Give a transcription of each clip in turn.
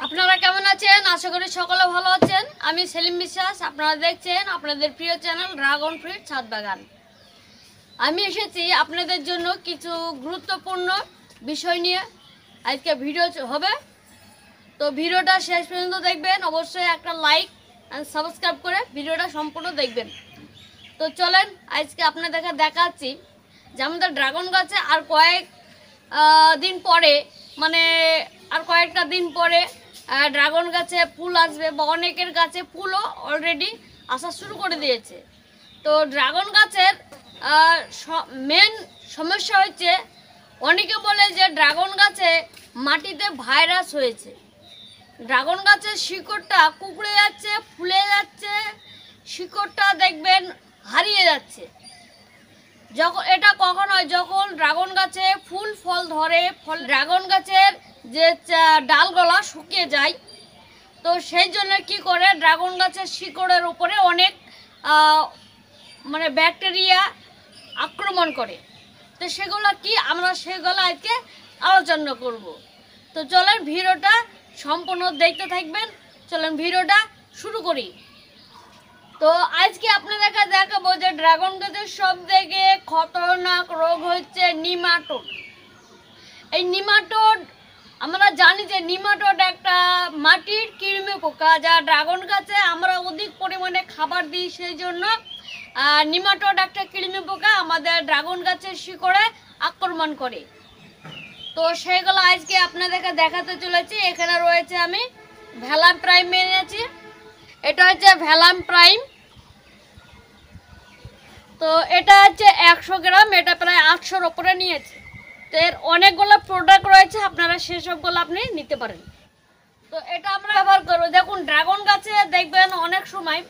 আপনারা কেমন আছেন? আশা করি সকলে ভালো আছেন। আমি সেলিম বিশ্বাস, আপনারা দেখছেন আপনাদের প্রিয় চ্যানেল ড্রাগন ফ্রুট ছাদ বাগান। আমি এসেছি আপনাদের জন্য কিছু গুরুত্বপূর্ণ বিষয় নিয়ে। আজকে ভিডিও হবে, তো ভিডিওটা শেষ পর্যন্ত দেখবেন। অবশ্যই একটা লাইক অ্যান্ড সাবস্ক্রাইব করে ভিডিওটা সম্পূর্ণ দেখবেন। তো চলেন আজকে আপনাদেরকে দেখাচ্ছি যে আমাদের ড্রাগন গাছে আর দিন পরে, মানে আর কয়েকটা দিন পরে ড্রাগন গাছে ফুল আসবে, বা অনেকের গাছে ফুলও অলরেডি আসা শুরু করে দিয়েছে। তো ড্রাগন গাছের মেন সমস্যা হচ্ছে, অনেকে বলে যে ড্রাগন গাছে মাটিতে ভাইরাস হয়েছে। ড্রাগন গাছের শিকড়টা কুঁকড়ে যাচ্ছে, ফুলে যাচ্ছে, শিকড়টা দেখবেন হারিয়ে যাচ্ছে। যখন এটা কখন হয়, যখন ড্রাগন গাছে ফুল ফল ধরে, ড্রাগন গাছের যে ডালগুলা শুকিয়ে যায়, তো সেই জন্য কি করে ড্রাগন গাছের শিকড়ের উপরে অনেক মানে ব্যাকটেরিয়া আক্রমণ করে। তো সেগুলো কি, আমরা সেগুলো আজকে আলোচনা করব। তো চলেন ভিডিওটা সম্পূর্ণ দেখতে থাকবেন। চলেন ভিডিওটা শুরু করি। তো আজকে আপনাদেরকে দেখাবো যে ড্রাগন গাছের সব থেকে খতরনাক রোগ হচ্ছে নিমাটোড। এই নিমাটোড, আমরা জানি যে নিমাটোড একটা মাটির কৃমি পোকা, যা ড্রাগন গাছে আমরা অধিক পরিমাণে খাবার দিই, সেই জন্য নিমাটোড একটা কৃমি পোকা আমাদের ড্রাগন গাছের শিকড়ে আক্রমণ করে। তো সেইগুলো আজকে আপনাদেরকে দেখাতে চলেছি। এখানে রয়েছে, আমি ভ্যালাম প্রাইম এনেছি। এটা হচ্ছে ভ্যালাম প্রাইম। তো এটা হচ্ছে 100 গ্রাম, এটা প্রায় 800-র ওপরে নিয়েছে। তো এর অনেকগুলো প্রোডাক্ট রয়েছে, আপনারা সেসবগুলো আপনি নিতে পারেন। তো এটা আমরা ব্যবহার করবো। দেখুন, ড্রাগন গাছে দেখবেন অনেক সময়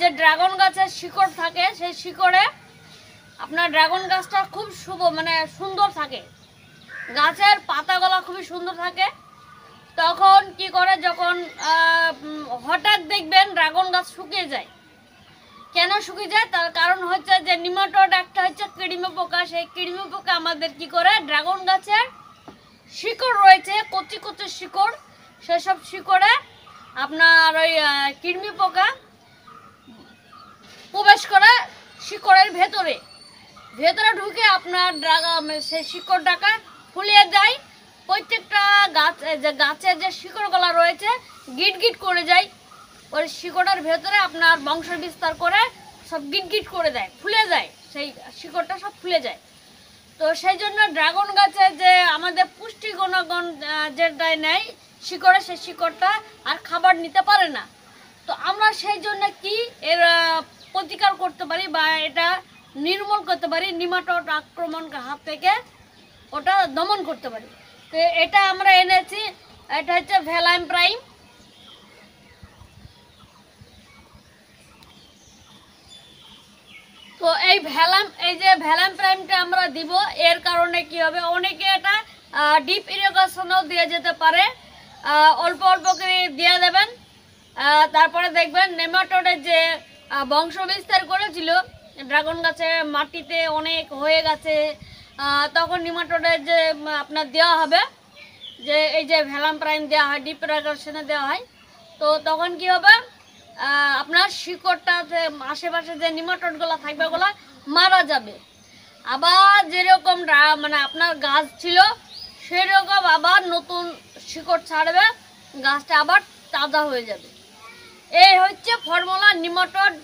যে ড্রাগন গাছের শিকড় থাকে, সেই শিকড়ে আপনার ড্রাগন গাছটা খুব সুন্দর থাকে, গাছের পাতাগুলো খুবই সুন্দর থাকে। তখন কি করে, যখন হঠাৎ দেখবেন ড্রাগন গাছ শুকিয়ে যায়। কেন শুকিয়ে যায়? তার কারণ হচ্ছে যে নিমাটোড একটা হচ্ছে কৃমি পোকা। সেই কৃমি পোকা আমাদের কি করে, ড্রাগন গাছের শিকড় রয়েছে, কচি কচি শিকড়, সেসব শিকড়ে আপনার ওই কৃমি পোকা প্রবেশ করে শিকড়ের ভেতরে ঢুকে আপনার সেই শিকড়টাকে ফুলিয়ে যায়। প্রত্যেকটা গাছের যে শিকড়গুলো রয়েছে গিট গিট করে যায়। ওই শিকড়ের ভেতরে আপনার বংশ বিস্তার করে সব গিট গিট করে দেয়, ফুলে যায়, সেই শিকড়টা সব ফুলে যায়। তো সেই জন্য ড্রাগন গাছে যে আমাদের পুষ্টি গুণগণ যেটা নেয় শিকড়ে, সেই শিকড়টা আর খাবার নিতে পারে না। তো আমরা সেই জন্য কি এর প্রতিকার করতে পারি, বা এটা নির্মূল করতে পারি, নিমাটোড আক্রমণ হাত থেকে ওটা দমন করতে পারি। তো এটা আমরা এনেছি, এটা হচ্ছে ভ্যালাম প্রাইম। তো এই যে ভ্যালাম প্রাইমটা আমরা দিব, এর কারণে কি হবে, অনেকে এটা ডিপ ইরিগেশনও দিয়ে যেতে পারে, অল্প অল্প করে দিয়ে দেবেন। তারপরে দেখবেন নেমাটোডের যে বংশ বিস্তার করেছিল ড্রাগন গাছে, মাটিতে অনেক হয়ে গেছে, তখন নেমাটোডের যে আপনার দেওয়া হবে, যে এই যে ভ্যালাম প্রাইম দেওয়া হয়, ডিপ ইরিগেশনে দেওয়া হয়। তো তখন কি হবে, আপনার শিকড়টা আশেপাশে যে নিমাটোডগুলো থাকবে ওগুলো মারা যাবে। আবার যেরকম আপনার গাছ ছিল সেরকম আবার নতুন শিকড় ছাড়বে, গাছটা আবার তাজা হয়ে যাবে। এই হচ্ছে ফর্মুলা নিমাটোড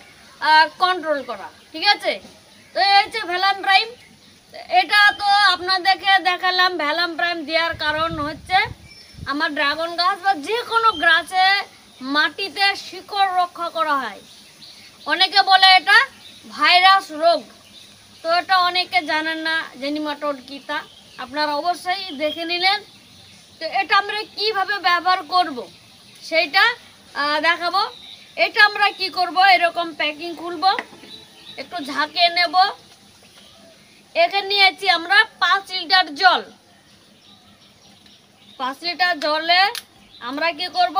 কন্ট্রোল করা, ঠিক আছে? তো এই হচ্ছে ভ্যালাম প্রাইম। এটা তো আপনাদেরকে দেখালাম। ভ্যালাম প্রাইম দেওয়ার কারণ হচ্ছে, আমার ড্রাগন গাছ বা যে কোনো গাছে মাটিতে শিকড় রক্ষা করা হয়। অনেকে বলে এটা ভাইরাস রোগ, তো এটা অনেকে জানেন না যে নিমাটোড কি, তা আপনারা অবশ্যই দেখে নিলেন। তো এটা আমরা কিভাবে ব্যবহার করব সেইটা দেখাবো। এটা আমরা কি করব, এরকম প্যাকিং খুলব, একটু ঝাঁকে নেব। এখানে নিয়েছি আমরা 5 লিটার জল। 5 লিটার জলে আমরা কি করব,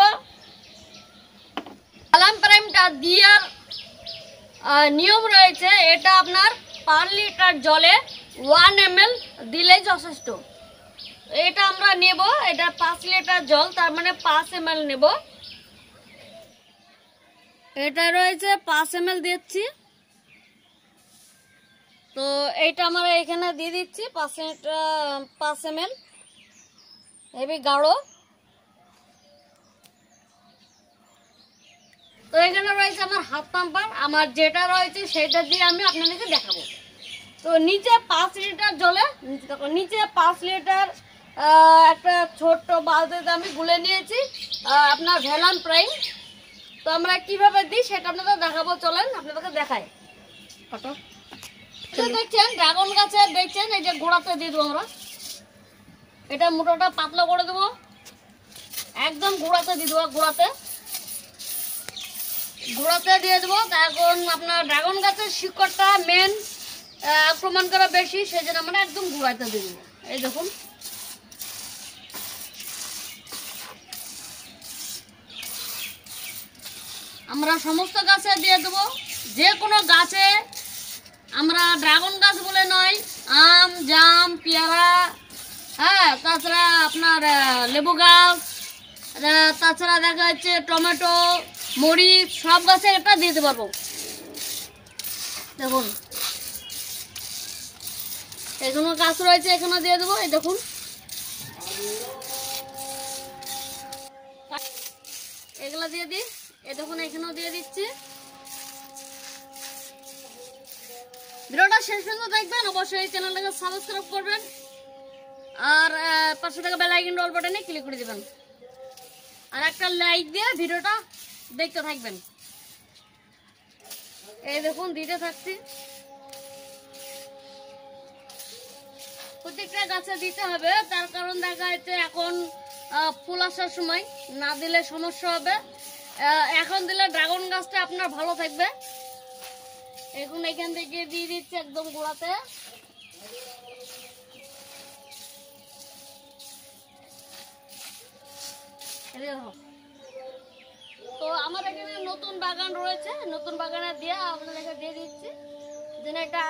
ভ্যালাম প্রাইমটা দেওয়ার নিয়ম রয়েছে। এটা আপনার 5 লিটার জলে 1 ml দিলেই যথেষ্ট। এটা আমরা নেব, এটা 5 লিটার জল, তার মানে 5 ml নেব। এটা রয়েছে 5 ml দিচ্ছি। তো এইটা আমরা এখানে দিয়ে দিচ্ছি 5 ml, হেবি গাঢ়। তো এখানে রয়েছে আমার হাফ পাম্পার, আমার যেটা রয়েছে সেটা দিয়ে আমি আপনাদেরকে দেখাবো। তো নিচে 5 লিটার জলে, নিচে 5 লিটার একটা ছোট্ট বালতিতে আমি গুলে নিয়েছি আপনার ভ্যালাম প্রাইম। তো আমরা কিভাবে দিই সেটা আপনাদের দেখাবো, চলেন আপনাদেরকে দেখাই। দেখছেন ড্রাগন গাছে দেখছেন এই যে গোড়াতে দিয়ে দেবো আমরা, এটা মোটাটা পাতলা করে দেবো, একদম গোড়াতে দিয়ে দেবো, গোড়াতে দিয়ে দেবো। এখন আপনার ড্রাগন গাছের শিকড়টা মেন আক্রমণ করা বেশি, সেই জন্য আমরা একদম গোড়াতে দিয়ে দেবো। এই দেখুন আমরা সমস্ত গাছে দিয়ে দেবো, যে কোনো গাছে, আমরা ড্রাগন গাছ বলে নয়, আম, জাম, পেয়ারা, হ্যাঁ, তাছাড়া আপনার লেবু গাছ, তাছাড়া দেখা যাচ্ছে টমেটো, মরিচ, সব গাছে এটা দিতে পারবো। দেখুন এখানে গাছ রয়েছে, এখানে দিয়ে দেবো। এই দেখুন এগুলা দিয়ে দিই, এই দেখুন এখানেও দিয়ে দিচ্ছি। ভিডিওটা শেষ পর্যন্ত দেখবেন, অবশ্যই চ্যানেলটাকে সাবস্ক্রাইব করবেন আর পাশে থাকা বেল আইকন অল বাটনে ক্লিক করে দিবেন, আর একটা লাইক দিয়ে ভিডিওটা দেখতে থাকবেন। এই দেখুন দিতে থাকছি, প্রত্যেকটা গাছে দিতে হবে, তার কারণ দেখা যাচ্ছে এখন ফুল আসার সময় না দিলে সমস্যা হবে, এখন দিলে ড্রাগন গাছটা আপনার ভালো থাকবে। এখন এখান থেকে দিয়ে দিচ্ছি একদম গোড়াতে। তো আমার এখানে নতুন বাগান রয়েছে, নতুন বাগানে দিয়ে আপনাদেরকে দিয়ে দিচ্ছি, যেন এটা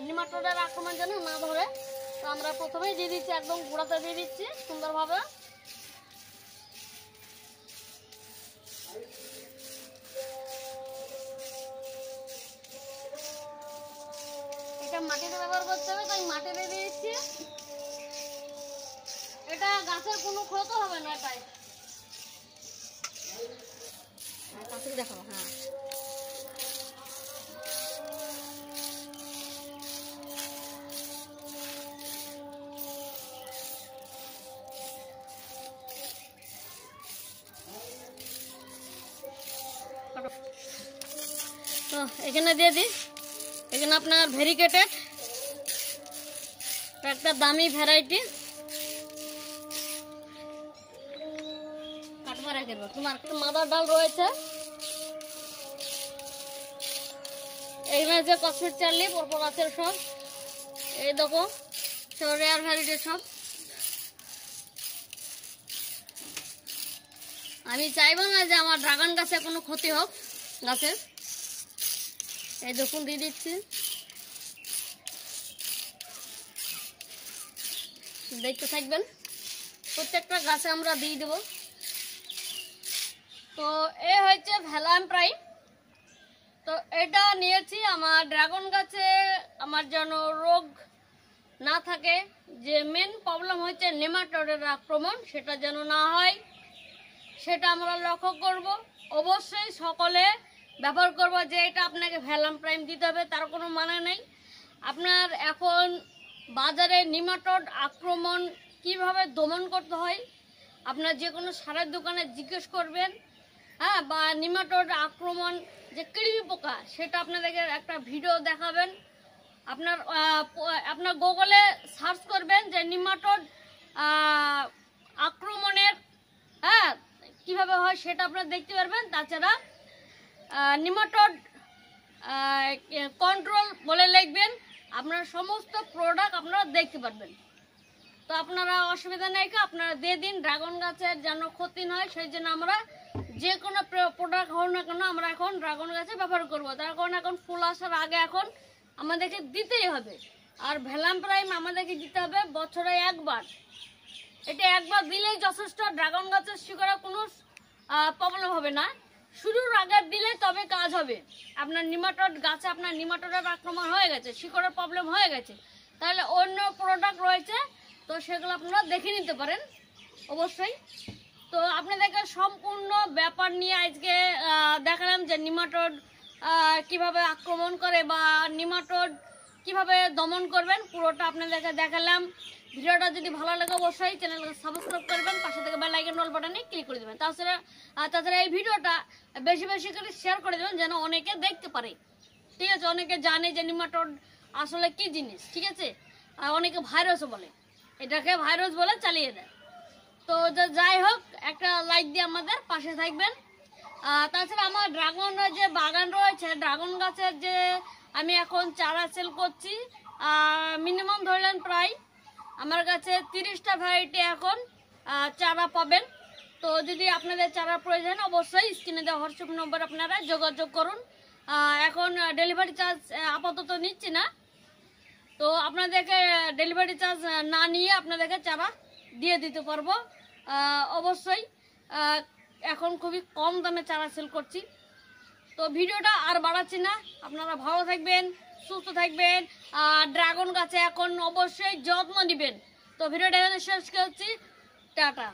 নিমাটোডের আক্রমণ যেন না ধরে। তো আমরা প্রথমেই দিয়ে দিচ্ছি, একদম গোড়াতে দিয়ে দিচ্ছি সুন্দরভাবে। এটা মাটিতে ব্যবহার করতে হবে, তাই মাটিতে দিয়ে দিচ্ছি। এটা গাছের কোনো ক্ষতি হবে না, এটাই দেখাবো। হ্যাঁ তো এখানে দিয়ে দিই, এখানে আপনার ভেরিকেটেড একটা দামি ভ্যারাইটি তোমার মাদার ডাল রয়েছে, এইখানে যে কসমেট চার্লি পরপর আছে সব, এই দেখো সব রেয়ার ভ্যারাইটি সব। আমি চাইবো না যে আমার ড্রাগন গাছে কোনো ক্ষতি হোক গাছের। এই দেখুন দিয়ে দিচ্ছি, দেখতে থাকবেন, প্রত্যেকটা গাছে আমরা দিয়ে দেবো। তো এ হচ্ছে ভ্যালাম প্রাইম। তো এটা নিয়েছি আমার ড্রাগন গাছে, আমার যেন রোগ না থাকে, যে মেন প্রবলেম হচ্ছে নেমাটোডের আক্রমণ, সেটা যেন না হয় সেটা আমরা লক্ষ্য করব। অবশ্যই সকলে ব্যবহার করব যে এটা আপনাকে ভ্যালাম প্রাইম দিতে হবে তার কোনো মানে নেই। আপনার এখন বাজারে নেমাটোড আক্রমণ কিভাবে দমন করতে হয় আপনার যে কোনো সারের দোকানে জিজ্ঞেস করবেন, হ্যাঁ, বা নেমাটোড আক্রমণ যে কৃমি পোকা সেটা আপনাদেরকে একটা ভিডিও দেখাবেন। আপনার গুগলে সার্চ করবেন যে নেমাটোড আক্রমণের, হ্যাঁ, কিভাবে হয় সেটা আপনারা দেখতে পারবেন। তাছাড়া নেমাটোড কন্ট্রোল বলে লিখবেন, আপনার সমস্ত প্রোডাক্ট আপনারা দেখতে পারবেন। তো আপনারা অসুবিধা নেই, আপনারা দিয়ে দিন, ড্রাগন গাছের যেন ক্ষতি নয় সেই জন্য আমরা যে কোনো প্রোডাক্ট হোক না কেন আমরা এখন ড্রাগন গাছে ব্যবহার করবো। তার কারণ এখন ফুল আসার আগে এখন আমাদেরকে দিতেই হবে, আর ভ্যালাম প্রাইম আমাদেরকে দিতে হবে বছরে একবার। এটা একবার দিলেই যথেষ্ট। ড্রাগন গাছের শিকড়ে কোনো প্রবলেম হবে না। শুরুর আগে দিলে তবে কাজ হবে। আপনার নিমাটোড গাছে আপনার নিমাটোডের আক্রমণ হয়ে গেছে, শিকড়ের প্রবলেম হয়ে গেছে, তাহলে অন্য প্রোডাক্ট রয়েছে, তো সেগুলো আপনারা দেখে নিতে পারেন অবশ্যই। তো আপনাদেরকে সম্পূর্ণ ব্যাপার নিয়ে আজকে দেখালাম যে নিমাটোড কিভাবে আক্রমণ করে বা নিমাটোড কিভাবে দমন করবেন, পুরোটা আপনাদেরকে দেখালাম। ভিডিওটা যদি ভালো লাগে অবশ্যই চ্যানেলকে সাবস্ক্রাইব করবেন, পাশে থেকে বেল আইকন অল বাটনে ক্লিক করে দেবেন। তাছাড়া এই ভিডিওটা বেশি বেশি করে শেয়ার করে দেবেন যেন অনেকে দেখতে পারে, ঠিক আছে? অনেকে জানে যে নিমাটোড আসলে কি জিনিস, ঠিক আছে? আর অনেকে ভাইরাসও বলে, এটাকে ভাইরাস বলে চালিয়ে দেয়। তো যাই হোক, একটা লাইক দিয়ে আমাদের পাশে থাকবেন। তাছাড়া আমার ড্রাগন যে বাগান রয়েছে, ড্রাগন গাছের যে আমি এখন চারা সেল করছি, মিনিমাম ধরলেন প্রায় আমার কাছে 30টা ভ্যারাইটি এখন চারা পাবেন। তো যদি আপনাদের চারা প্রয়োজন অবশ্যই স্ক্রিনে দেওয়া হোয়াটসঅ্যাপ নম্বর আপনারা যোগাযোগ করুন। এখন ডেলিভারি চার্জ আপাতত নিচ্ছি না, তো আপনাদেরকে ডেলিভারি চার্জ না নিয়ে আপনাদেরকে চারা দিয়ে দিতে পারবো অবশ্যই। এখন খুবই কম দামে চারা সেল করছি। তো ভিডিওটা আর বাড়াচ্ছি না, আপনারা ভালো থাকবেন, সুস্থ থাকবেন, ড্রাগন গাছে এখন অবশ্যই যত্ন নেবেন। তো ভিডিওটা এখানে শেষ করছি, টাটা।